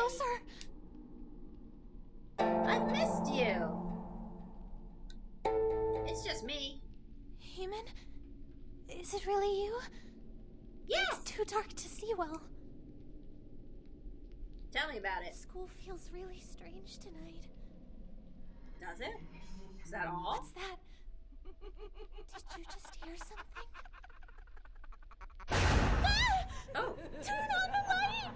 closer. I missed you. It's just me. Hee-Min? Is it really you? Yes! It's too dark to see well. Tell me about it. School feels really strange tonight. Does it? Is that all? What's that? Did you just hear something? Oh. Turn on the light!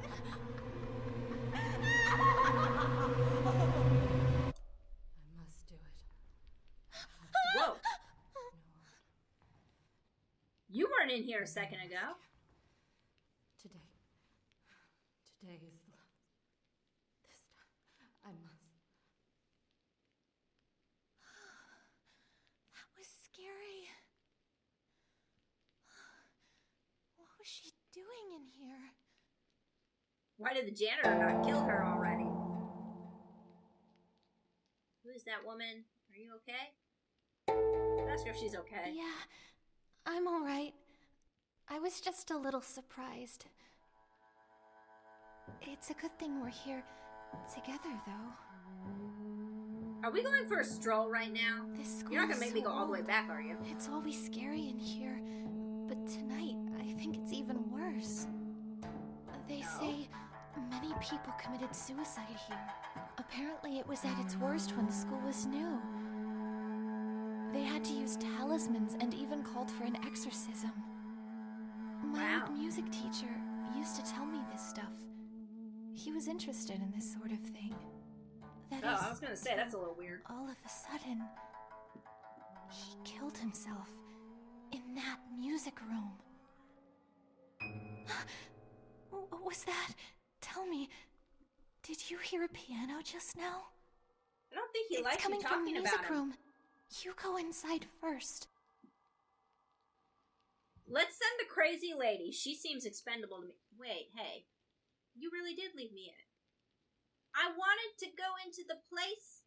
I must do it. Whoa. You weren't in here a second ago. Today is the last. This time, I must. That was scary. What was she doing in here? Why did the janitor not kill her already? Who is that woman? Are you okay? Ask her if she's okay. Yeah, I'm alright. I was just a little surprised. It's a good thing we're here together, though. Are we going for a stroll right now? This school You're not gonna is make me so go all the way old. back, are you? It's always scary in here, but tonight I think it's even worse. They say many people committed suicide here. Apparently it was at its worst when the school was new. They had to use talismans and even called for an exorcism. My old music teacher used to tell me this stuff. He was interested in this sort of thing. That is, I was gonna say, that's a little weird. all of a sudden, he killed himself in that music room. What was that? Tell me, did you hear a piano just now? I don't think he It's likes coming you from the talking music about him. room. You go inside first. Let's send the crazy lady. She seems expendable to me. Wait, hey. You really did leave me in. I wanted to go into the place.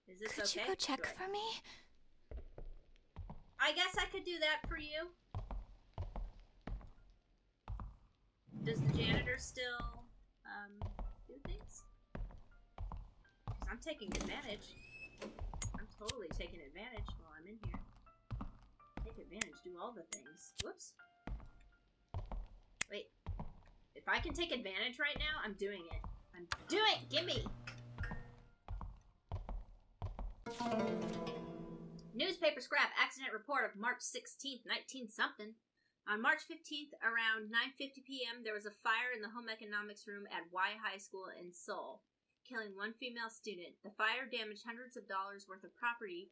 Is this Could okay? you go check Good. for me? I guess I could do that for you. Does the janitor still, do things? 'Cause I'm taking advantage. I'm totally taking advantage while I'm in here. Take advantage, do all the things. Whoops. Wait. If I can take advantage right now, I'm doing it. I'm doing it! Gimme! Newspaper scrap accident report of March 16th, 19-something. On March 15th, around 9:50 p.m., there was a fire in the home economics room at Y High School in Seoul, killing one female student. The fire damaged hundreds of dollars worth of property,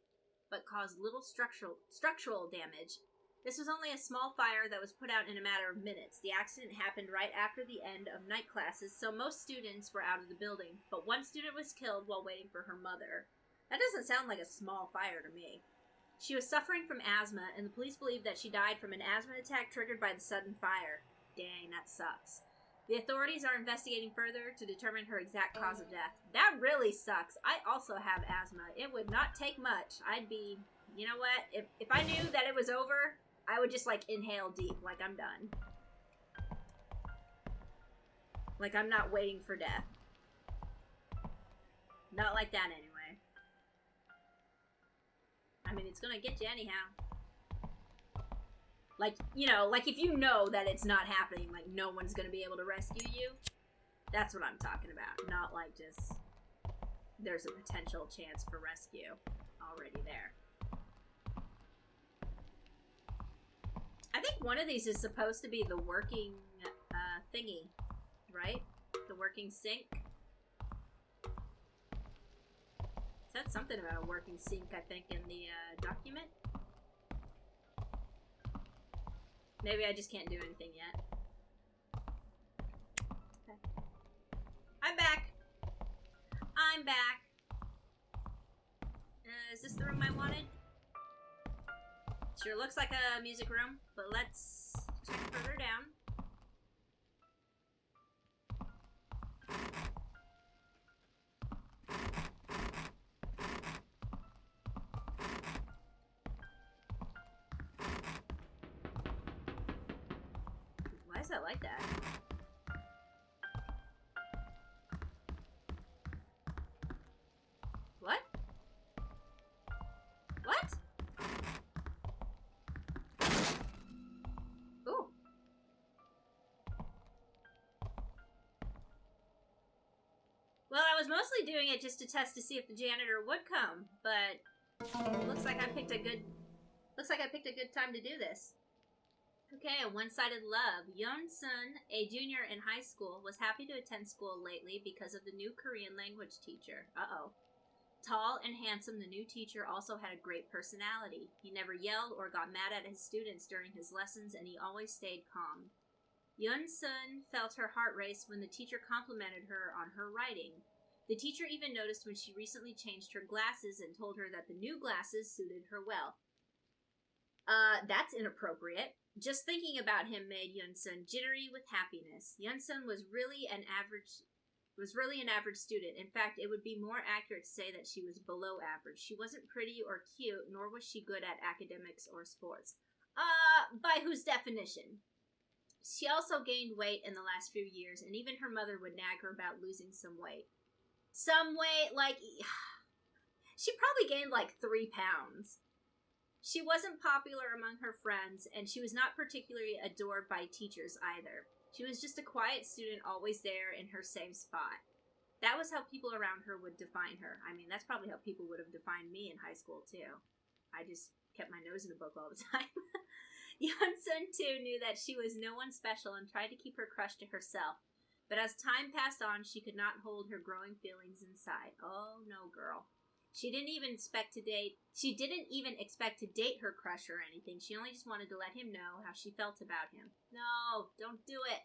but caused little structural damage. This was only a small fire that was put out in a matter of minutes. The accident happened right after the end of night classes, so most students were out of the building, but one student was killed while waiting for her mother. That doesn't sound like a small fire to me. She was suffering from asthma, and the police believe that she died from an asthma attack triggered by the sudden fire. Dang, that sucks. The authorities are investigating further to determine her exact cause of death. That really sucks. I also have asthma. It would not take much. I'd be, you know what? If I knew that it was over, I would just, like, inhale deep, like I'm done. Like I'm not waiting for death. Not like that, anyway. I mean, it's gonna get you anyhow. Like, you know, like if you know that it's not happening, like no one's gonna be able to rescue you. That's what I'm talking about. Not like just there's a potential chance for rescue already there. I think one of these is supposed to be the working thingy, right? The working sink. It said something about a working sink, I think, in the document. Maybe I just can't do anything yet. Okay. I'm back. I'm back. Is this the room I wanted? Sure looks like a music room, but let's check further down. Why is that like that? What? What? Ooh. Well, I was mostly doing it just to test to see if the janitor would come, but looks like I picked a good time to do this. Okay, a one-sided love. Yeon-sun, a junior in high school, was happy to attend school lately because of the new Korean language teacher. Uh-oh. Tall and handsome, the new teacher also had a great personality. He never yelled or got mad at his students during his lessons, and he always stayed calm. Yeon-sun felt her heart race when the teacher complimented her on her writing. The teacher even noticed when she recently changed her glasses and told her that the new glasses suited her well. That's inappropriate. Just thinking about him made Yeon-sun jittery with happiness. Yeon-sun was really an average student. In fact, it would be more accurate to say that she was below average. She wasn't pretty or cute, nor was she good at academics or sports. By whose definition? She also gained weight in the last few years, and even her mother would nag her about losing some weight. Some weight, like... She probably gained like 3 pounds. She wasn't popular among her friends, and she was not particularly adored by teachers either. She was just a quiet student, always there in her same spot. That was how people around her would define her. I mean, that's probably how people would have defined me in high school, too. I just kept my nose in a book all the time. Yeon-sun, too, knew that she was no one special and tried to keep her crush to herself. But as time passed on, she could not hold her growing feelings inside. Oh, no, girl. She didn't even expect to date her crush or anything. She only just wanted to let him know how she felt about him. No, don't do it.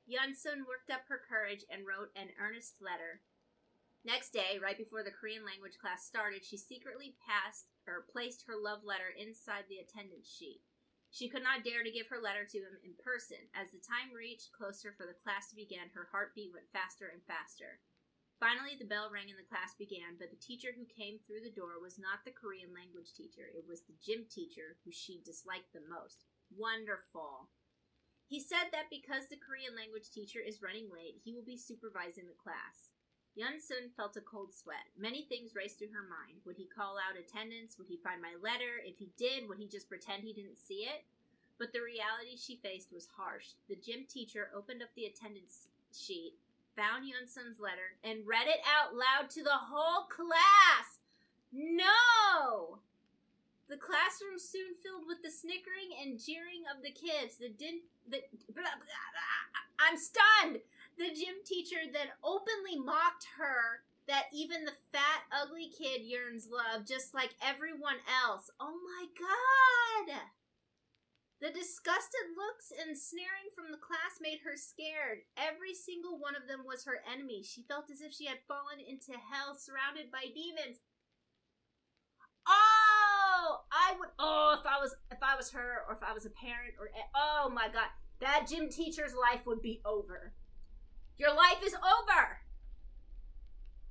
Yeon-sun worked up her courage and wrote an earnest letter. Next day, right before the Korean language class started, she secretly placed her love letter inside the attendance sheet. She could not dare to give her letter to him in person. As the time reached closer for the class to begin, her heartbeat went faster and faster. Finally, the bell rang and the class began, but the teacher who came through the door was not the Korean language teacher. It was the gym teacher who she disliked the most. Wonderful. He said that because the Korean language teacher is running late, he will be supervising the class. Yeon-sun felt a cold sweat. Many things raced through her mind. Would he call out attendance? Would he find my letter? If he did, would he just pretend he didn't see it? But the reality she faced was harsh. The gym teacher opened up the attendance sheet, found Yeon-sun's letter, and read it out loud to the whole class. No! The classroom soon filled with the snickering and jeering of the kids. I'm stunned! The gym teacher then openly mocked her that even the fat, ugly kid yearns love just like everyone else. Oh my god! The disgusted looks and sneering from the class made her scared. Every single one of them was her enemy. She felt as if she had fallen into hell surrounded by demons. If I was her, or if I was a parent, or oh my god, that gym teacher's life would be over. Your life is over!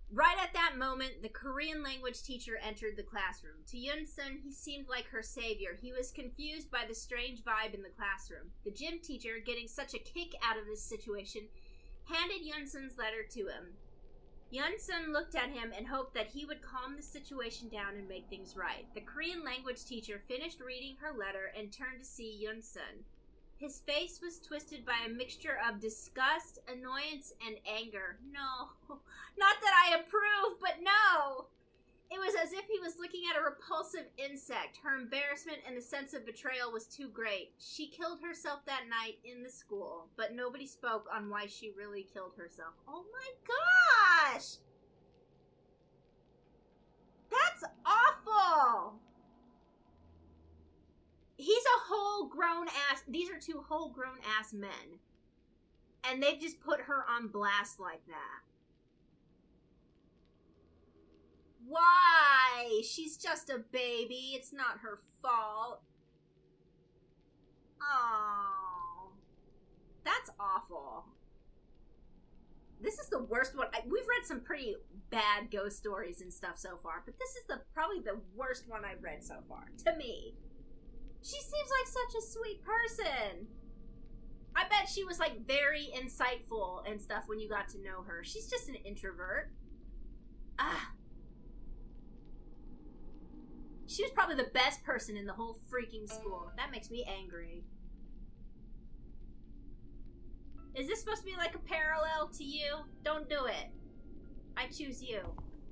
Right at that moment, the Korean language teacher entered the classroom. To Yeon-sun, he seemed like her savior. He was confused by the strange vibe in the classroom. The gym teacher, getting such a kick out of this situation, handed Yeon-sun's letter to him. Yeon-sun looked at him and hoped that he would calm the situation down and make things right. The Korean language teacher finished reading her letter and turned to see Yeon-sun. His face was twisted by a mixture of disgust, annoyance, and anger. No, not that I approve, but no! It was as if he was looking at a repulsive insect. Her embarrassment and the sense of betrayal was too great. She killed herself that night in the school, but nobody spoke on why she really killed herself. Oh my gosh! That's awful! He's a whole grown ass. These are 2 whole grown ass men. And they've just put her on blast like that. Why? She's just a baby. It's not her fault. Oh. That's awful. This is the worst one. We've read some pretty bad ghost stories and stuff so far, but this is probably the worst one I've read so far, to me. She seems like such a sweet person. I bet she was, like, very insightful and stuff when you got to know her. She's just an introvert. Ah. She was probably the best person in the whole freaking school. That makes me angry. Is this supposed to be like a parallel to you? Don't do it. I choose you.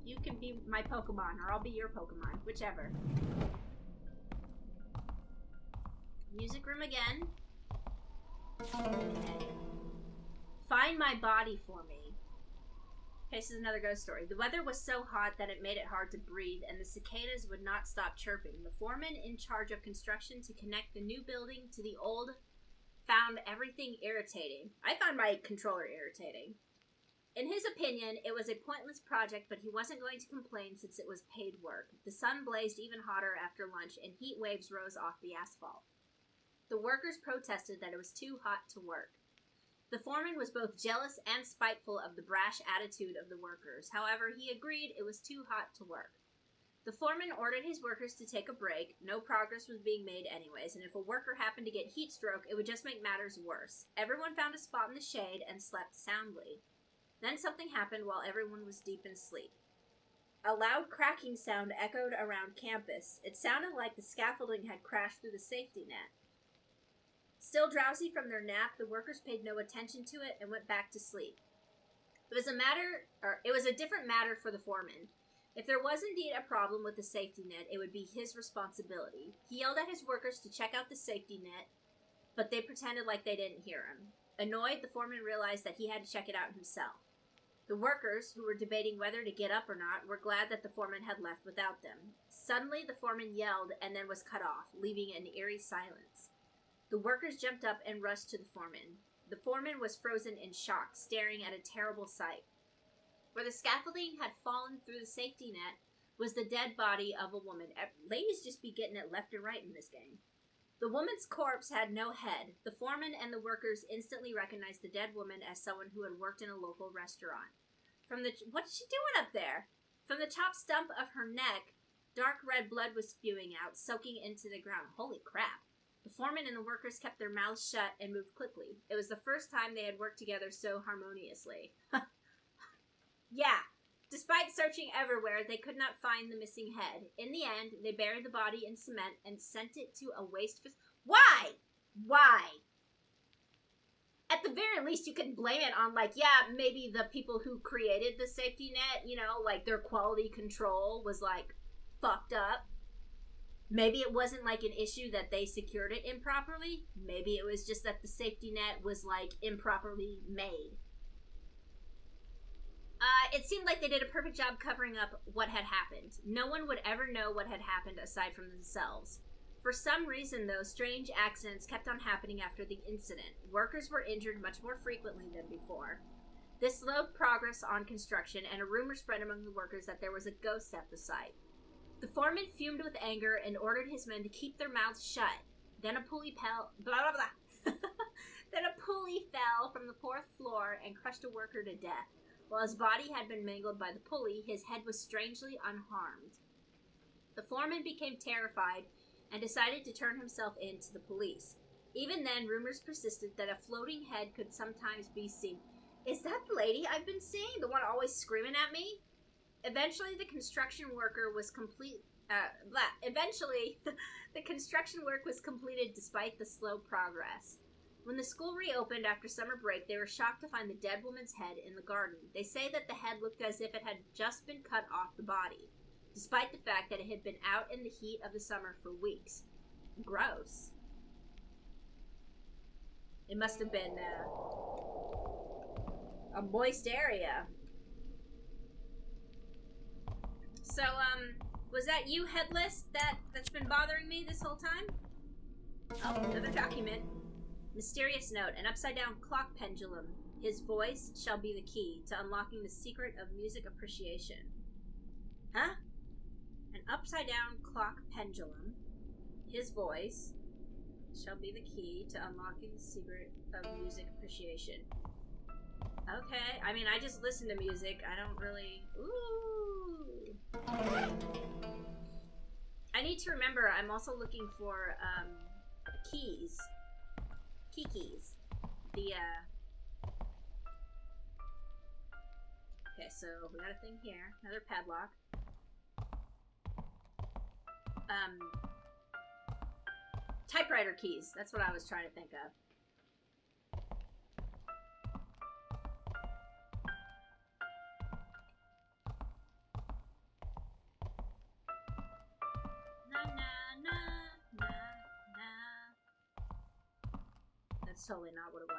You can be my Pokemon, or I'll be your Pokemon. Whichever. Music room again. Find my body for me. Okay, this is another ghost story. The weather was so hot that it made it hard to breathe, and the cicadas would not stop chirping. The foreman in charge of construction to connect the new building to the old found everything irritating. I found my controller irritating. In his opinion, it was a pointless project, but he wasn't going to complain since it was paid work. The sun blazed even hotter after lunch, and heat waves rose off the asphalt. The workers protested that it was too hot to work. The foreman was both jealous and spiteful of the brash attitude of the workers. However, he agreed it was too hot to work. The foreman ordered his workers to take a break. No progress was being made anyways, and if a worker happened to get heat stroke, it would just make matters worse. Everyone found a spot in the shade and slept soundly. Then something happened while everyone was deep in sleep. A loud cracking sound echoed around campus. It sounded like the scaffolding had crashed through the safety net. Still drowsy from their nap, the workers paid no attention to it and went back to sleep. It was a different matter for the foreman. If there was indeed a problem with the safety net, it would be his responsibility. He yelled at his workers to check out the safety net, but they pretended like they didn't hear him. Annoyed, the foreman realized that he had to check it out himself. The workers, who were debating whether to get up or not, were glad that the foreman had left without them. Suddenly, the foreman yelled and then was cut off, leaving an eerie silence. The workers jumped up and rushed to the foreman. The foreman was frozen in shock, staring at a terrible sight. Where the scaffolding had fallen through the safety net was the dead body of a woman. Ladies just be getting it left and right in this game. The woman's corpse had no head. The foreman and the workers instantly recognized the dead woman as someone who had worked in a local restaurant. What is she doing up there? From the top stump of her neck, dark red blood was spewing out, soaking into the ground. Holy crap. The foreman and the workers kept their mouths shut and moved quickly. It was the first time they had worked together so harmoniously. Yeah. Despite searching everywhere, they could not find the missing head. In the end, they buried the body in cement and sent it to a waste facility. Why? Why? At the very least, you can blame it on, like, yeah, maybe the people who created the safety net, you know, like, their quality control was, like, fucked up. Maybe it wasn't, like, an issue that they secured it improperly. Maybe it was just that the safety net was, like, improperly made. It seemed like they did a perfect job covering up what had happened. No one would ever know what had happened aside from themselves. For some reason, though, strange accidents kept on happening after the incident. Workers were injured much more frequently than before. This slowed progress on construction, and a rumor spread among the workers that there was a ghost at the site. The foreman fumed with anger and ordered his men to keep their mouths shut. Then a pulley fell from the 4th floor and crushed a worker to death. While his body had been mangled by the pulley, his head was strangely unharmed. The foreman became terrified and decided to turn himself in to the police. Even then, rumors persisted that a floating head could sometimes be seen. Is that the lady I've been seeing? The one always screaming at me? Eventually, the construction work was completed despite the slow progress. When the school reopened after summer break, they were shocked to find the dead woman's head in the garden. They say that the head looked as if it had just been cut off the body, despite the fact that it had been out in the heat of the summer for weeks. Gross. It must have been a moist area. So, was that you, Headless, that's been bothering me this whole time? Oh, another document. Mysterious note, an upside-down clock pendulum. His voice shall be the key to unlocking the secret of music appreciation. Huh? An upside-down clock pendulum. His voice shall be the key to unlocking the secret of music appreciation. Okay, I mean, I just listen to music. I don't really... Ooh! I need to remember, I'm also looking for, keys. Key keys. the, Okay, so we got a thing here. Another padlock. Typewriter keys. That's what I was trying to think of. Na na na na na. That's totally not what it was.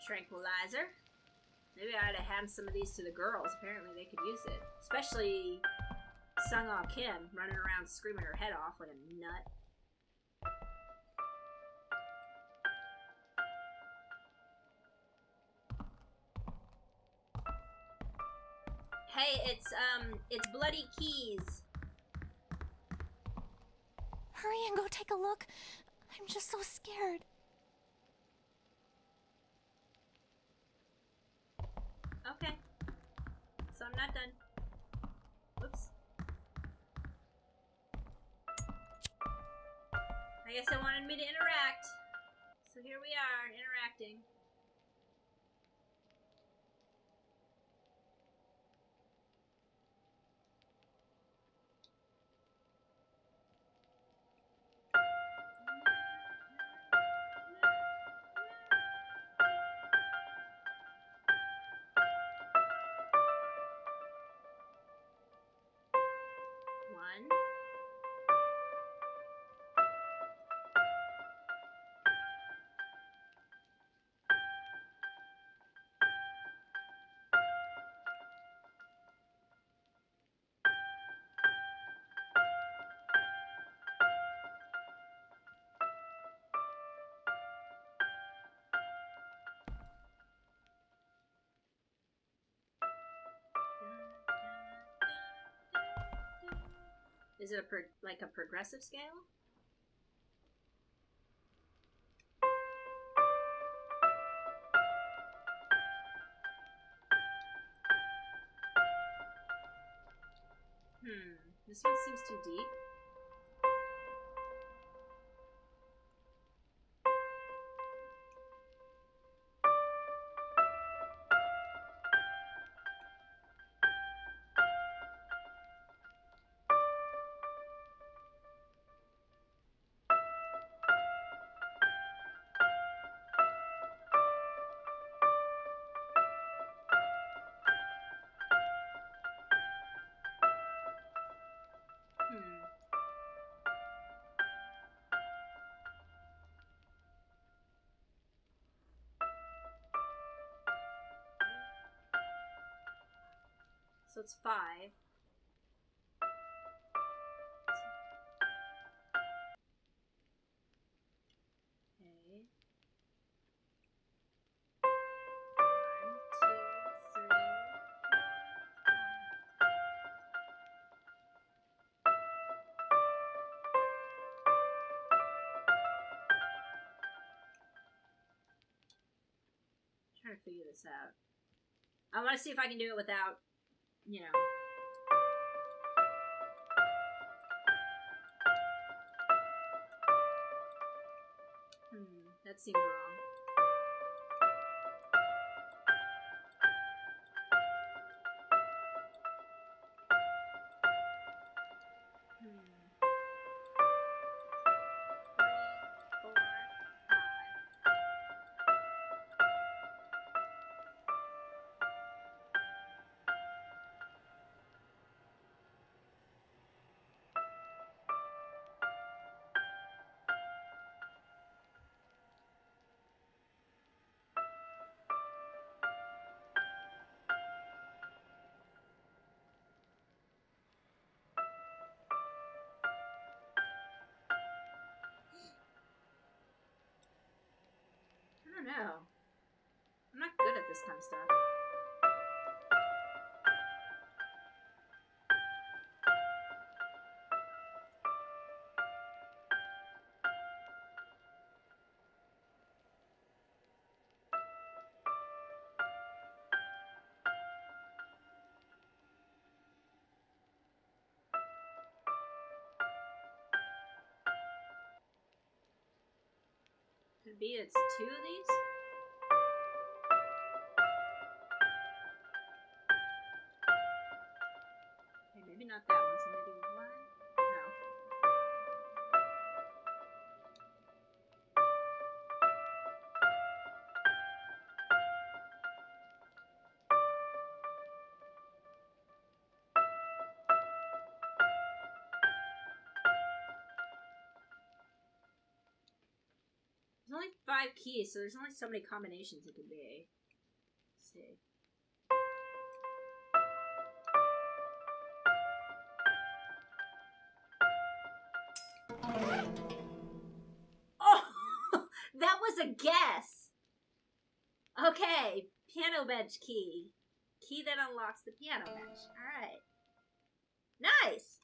Tranquilizer. Maybe I ought to hand some of these to the girls. Apparently they could use it. Especially Seong-a Kim running around screaming her head off like a nut. Hey, it's Bloody Keys. Hurry and go take a look. I'm just so scared. Okay. So I'm not done. Oops. I guess it wanted me to interact. So here we are, interacting. One. Is it like a progressive scale? This one seems too deep. So it's 5. Okay. 1, 2, 3, 4, 5. Trying to figure this out. I want to see if I can do it without, you know. That seemed wrong. I don't know. I'm not good at this kind of stuff. it be it's 2 of these? Okay, maybe not that one, so maybe one? No. There's only 5 keys, so there's only so many combinations it could be. Let's see. Oh! That was a guess! Okay, piano bench key. Key that unlocks the piano bench. Alright. Nice!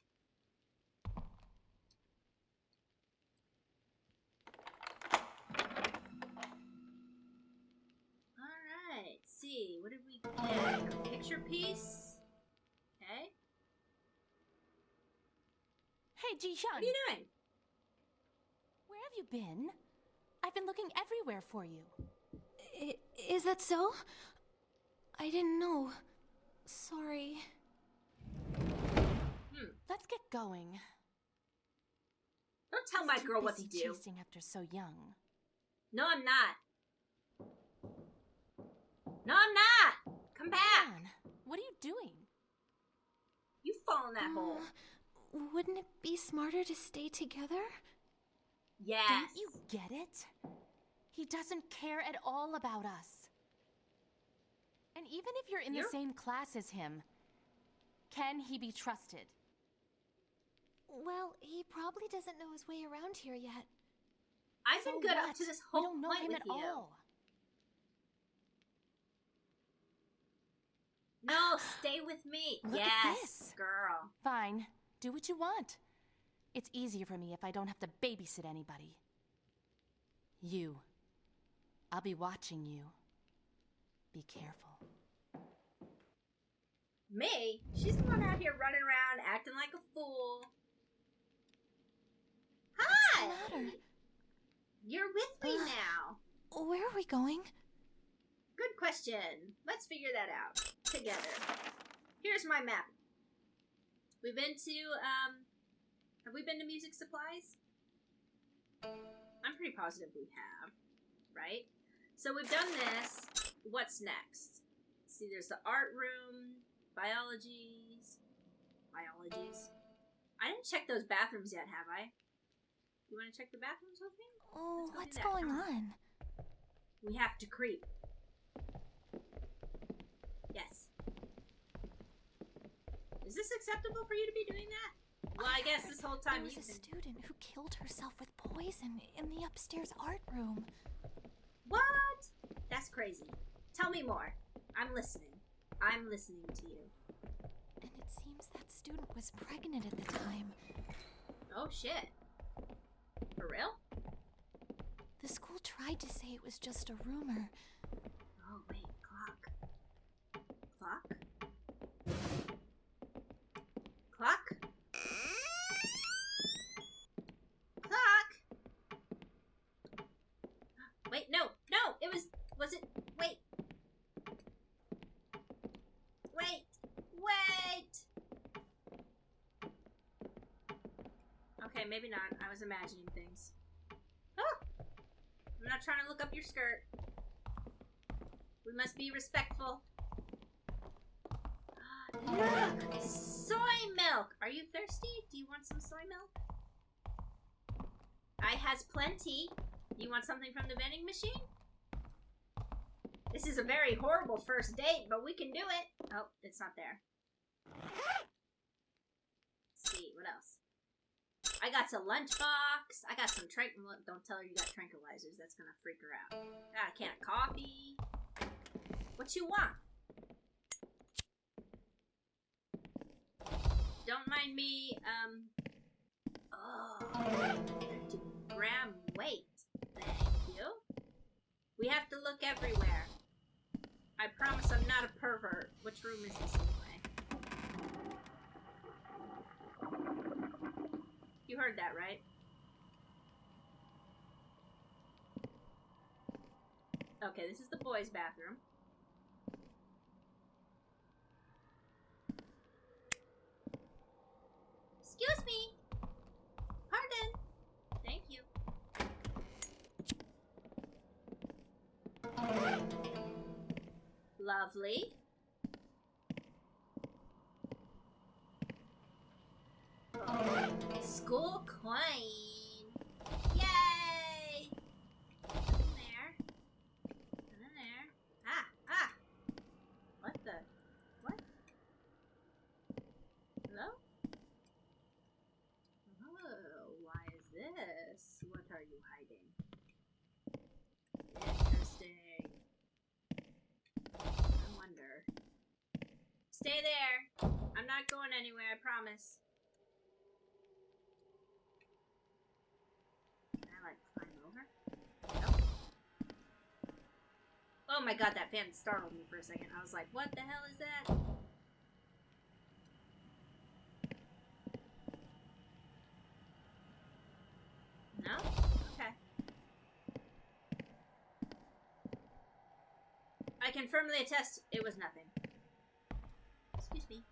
Alright, see, what did we get? A picture piece? Okay. Hey, Ji-hyeon! What are you doing? Where have you been? I've been looking everywhere for you. Is that so? I didn't know. Sorry. Let's get going. Don't tell my girl what to do. Chasing after so young. No, I'm not. No, I'm not! Come back! Come on. What are you doing? You fall in that hole. Wouldn't it be smarter to stay together? Yes. Don't you get it? He doesn't care at all about us. And even if you're in the same class as him, can he be trusted? Well, he probably doesn't know his way around here yet. I've been good up to this whole we don't know point him with at you. all. No, stay with me. Look yes, at this. girl. Fine. Do what you want. It's easier for me if I don't have to babysit anybody. You. I'll be watching you. Be careful. Me? She's the one out here running around acting like a fool. Hi! What's the matter? You're with me now. Where are we going? Good question. Let's figure that out together. Here's my map. We've been to, have we been to music supplies? I'm pretty positive we have, right? So we've done this. What's next? See, there's the art room, biologies. I didn't check those bathrooms yet, have I? You want to check the bathrooms with me? Oh, Let's what's go do that. going on? We have to creep. Yes. Is this acceptable for you to be doing that? Well, I guess this whole time there was a student who killed herself with poison in the upstairs art room. What? That's crazy. Tell me more. I'm listening. I'm listening to you. And it seems that student was pregnant at the time. Oh, shit. For real? The school tried to say it was just a rumor. Oh, wait. Clock. Clock? Clock? Clock? Wait, no! No! It was it? Wait! Wait! Wait! Okay, maybe not. I was imagining things. Oh! I'm not trying to look up your skirt. We must be respectful. Look! Soy milk! Are you thirsty? Do you want some soy milk? I has plenty. You want something from the vending machine? This is a very horrible first date, but we can do it. Oh, it's not there. Let's see, what else? I got a lunchbox. I got some don't tell her you got tranquilizers. That's gonna freak her out. Got a can of coffee. What you want? Don't mind me, oh, 50-gram weight. Thank you. We have to look everywhere. I promise I'm not a pervert. Which room is this anyway? You heard that, right? Okay, this is the boys' bathroom. Excuse me. Pardon. Thank you. Lovely. School queen. Yay! Nothing there. Nothing there. Ah! What the? What? Hello? Oh, why is this? What are you hiding? Interesting. I wonder. Stay there. I'm not going anywhere, I promise. Can I, like, climb over? Nope. Oh my god, that fan startled me for a second. I was like, what the hell is that? No? Okay. I can firmly attest it was nothing. Excuse me.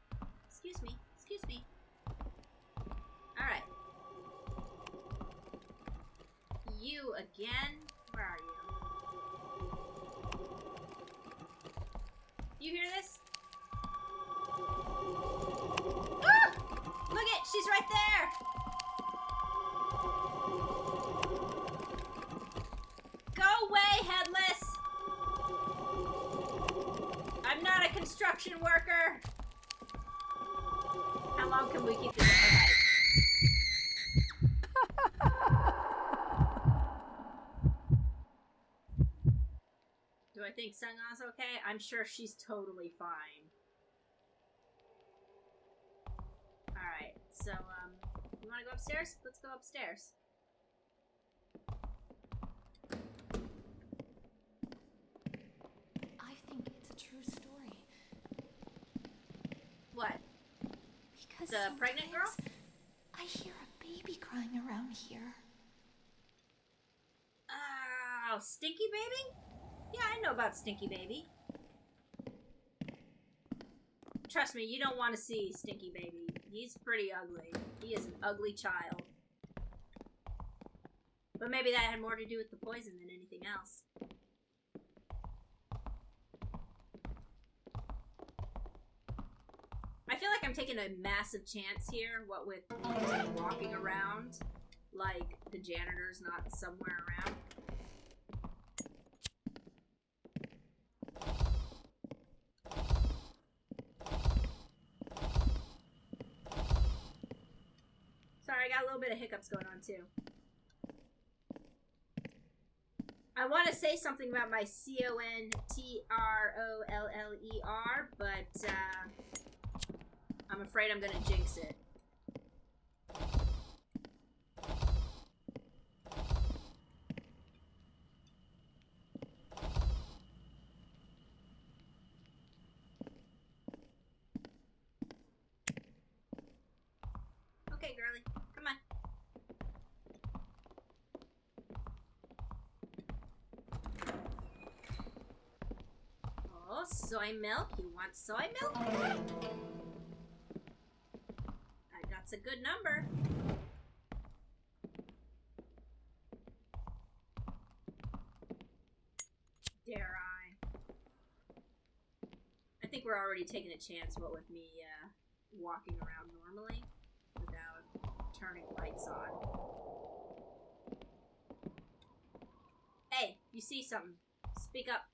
Excuse me. Excuse me. Alright. You again? Where are you? You hear this? Ah! Look it! She's right there! Go away, headless! I'm not a construction worker! How long can we keep this up? Do I think Seong-a's okay? I'm sure she's totally fine. Alright, so, you wanna go upstairs? Let's go upstairs. I think it's a true story. What? Because The pregnant girl? sometimes I hear a baby crying around here. Oh, Stinky Baby? Yeah, I know about Stinky Baby. Trust me, you don't want to see Stinky Baby. He's pretty ugly. He is an ugly child. But maybe that had more to do with the poison than anything else. I feel like I'm taking a massive chance here, what with me just walking around like the janitor's not somewhere around. Sorry, I got a little bit of hiccups going on too. I want to say something about my C-O-N-T-R-O-L-L-E-R, but I'm afraid I'm gonna jinx it. Okay, girly, come on. Oh, soy milk? You want soy milk? That's a good number. Dare I? I think we're already taking a chance, what with me walking around normally without turning lights on. Hey, you see something, speak up.